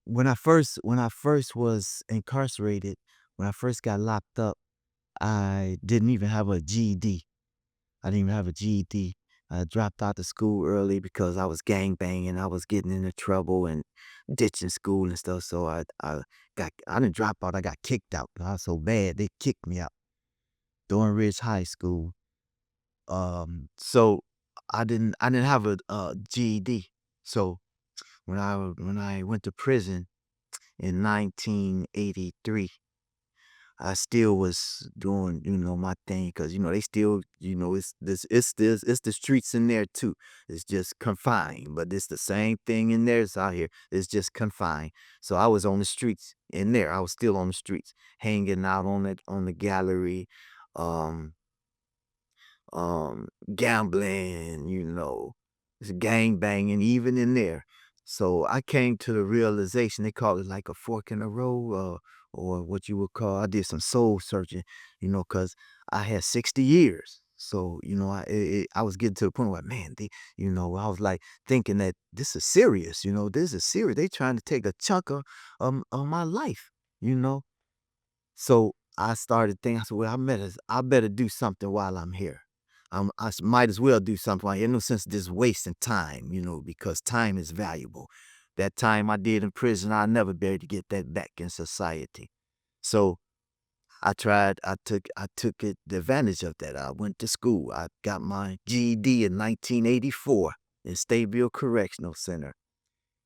when I first was incarcerated, when I first got locked up, I didn't even have a GED. I didn't even have a GED. I dropped out of school early because I was gang banging. I was getting into trouble and ditching school and stuff. So I didn't drop out. I got kicked out. I was so bad they kicked me out. Thorn Ridge High School. So I didn't have a GED. So when I went to prison in 1983, I still was doing, my thing because, they still, it's the streets in there too. It's just confined, but it's the same thing in there as out here. It's just confined. So I was on the streets in there. I was still on the streets, hanging out on the gallery, um, gambling, gang banging, even in there. So I came to the realization, they call it like a fork in the road, or what you would call, I did some soul searching, because I had 60 years. So, I was getting to the point where, man, I was like thinking that this is serious, this is serious. They trying to take a chunk of my life, you know? So I started thinking, I said, well, I better do something while I'm here. Might as well do something. Ain't no sense just wasting time, because time is valuable. That time I did in prison, I'll never be able to get that back in society. So I took the advantage of that. I went to school. I got my GED in 1984 in Stateville Correctional Center.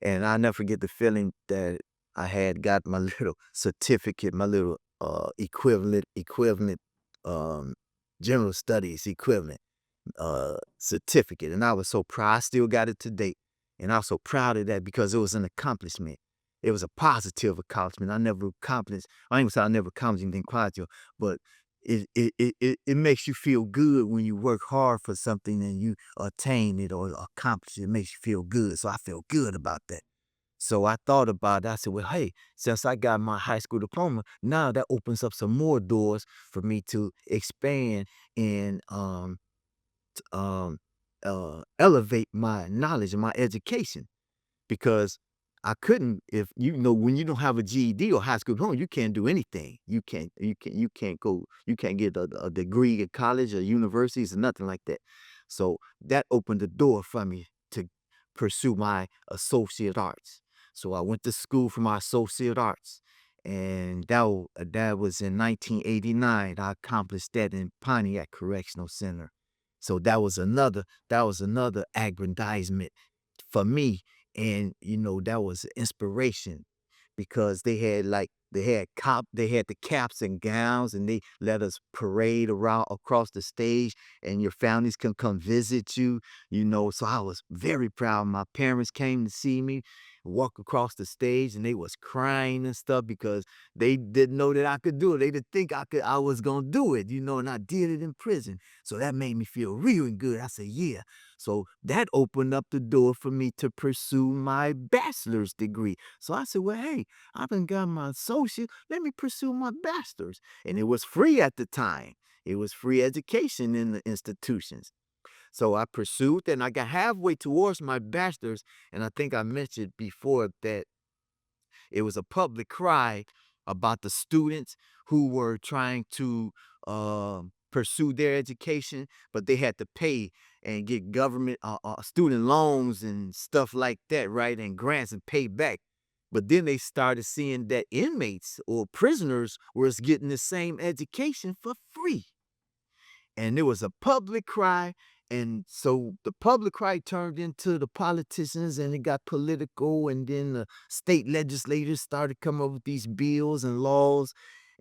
And I never forget the feeling that I had got my little certificate, my little equivalent um general studies equivalent certificate. And I was so proud. I still got it today. And I was so proud of that because it was an accomplishment. It was a positive accomplishment. I ain't gonna say I never accomplished anything positive, but it makes you feel good when you work hard for something and you attain it or accomplish it. It makes you feel good. So I feel good about that. So I thought about it. I said, well, hey, since I got my high school diploma, now that opens up some more doors for me to expand and um, elevate my knowledge and my education because I couldn't if when you don't have a GED or high school diploma, you can't do anything. You can't get a degree at college or universities or nothing like that. So that opened the door for me to pursue my associate arts. So I went to school for my associate arts. And that was in 1989. I accomplished that in Pontiac Correctional Center. So that was another aggrandizement for me. And that was inspiration because they had the caps and gowns and they let us parade around across the stage and your families can come visit you. So I was very proud. My parents came to see me walk across the stage and they was crying and stuff because they didn't know that I could do it. They didn't think I was gonna do it, and I did it in prison. So that made me feel really good. I said, yeah. So that opened up the door for me to pursue my bachelor's degree. So I said, well, hey, I've been got my associate. Let me pursue my bachelor's. And it was free at the time. It was free education in the institutions. So I pursued and I got halfway towards my bachelor's. And I think I mentioned before that it was a public cry about the students who were trying to pursue their education, but they had to pay and get government student loans and stuff like that, right? And grants and pay back. But then they started seeing that inmates or prisoners was getting the same education for free. And it was a public cry. And so the public cry turned into the politicians and it got political. And then the state legislators started coming up with these bills and laws.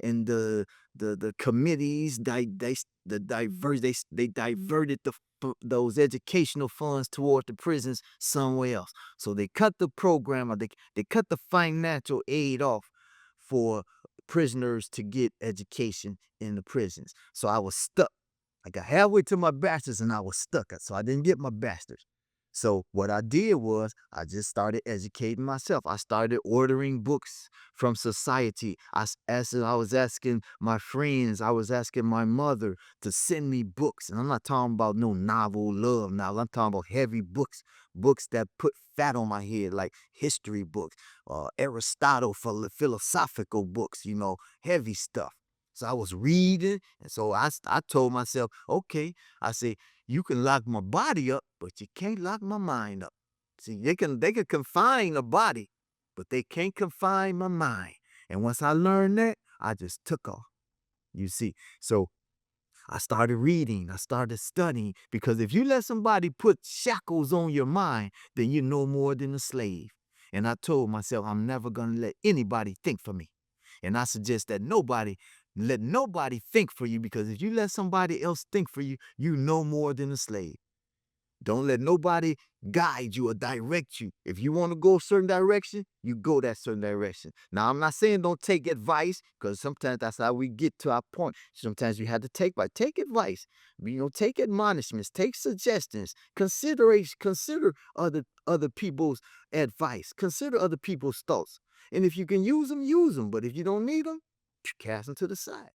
And the committees they diverted those educational funds toward the prisons somewhere else. So they cut the program or they cut the financial aid off for prisoners to get education in the prisons. So I was stuck. I got halfway to my bachelor's and I was stuck. So I didn't get my bachelor's. So what I did was I just started educating myself. I started ordering books from society. I was asking my friends, I was asking my mother to send me books. And I'm not talking about no novel love now. I'm talking about heavy books, books that put fat on my head, like history books, Aristotle philosophical books, heavy stuff. So I was reading, and so I told myself, okay, I say, you can lock my body up, but you can't lock my mind up. See, they can confine the body, but they can't confine my mind. And once I learned that, I just took off. You see, so I started reading, I started studying, because if you let somebody put shackles on your mind, then you're no more than a slave. And I told myself I'm never gonna let anybody think for me. And I suggest that let nobody think for you, because if you let somebody else think for you, you no more than a slave. Don't let nobody guide you or direct you. If you want to go a certain direction, you go that certain direction. Now, I'm not saying don't take advice, because sometimes that's how we get to our point. Sometimes you have to take advice. Take admonishments, take suggestions, consider other people's advice, consider other people's thoughts. And if you can use them, use them. But if you don't need them, cast them to the side.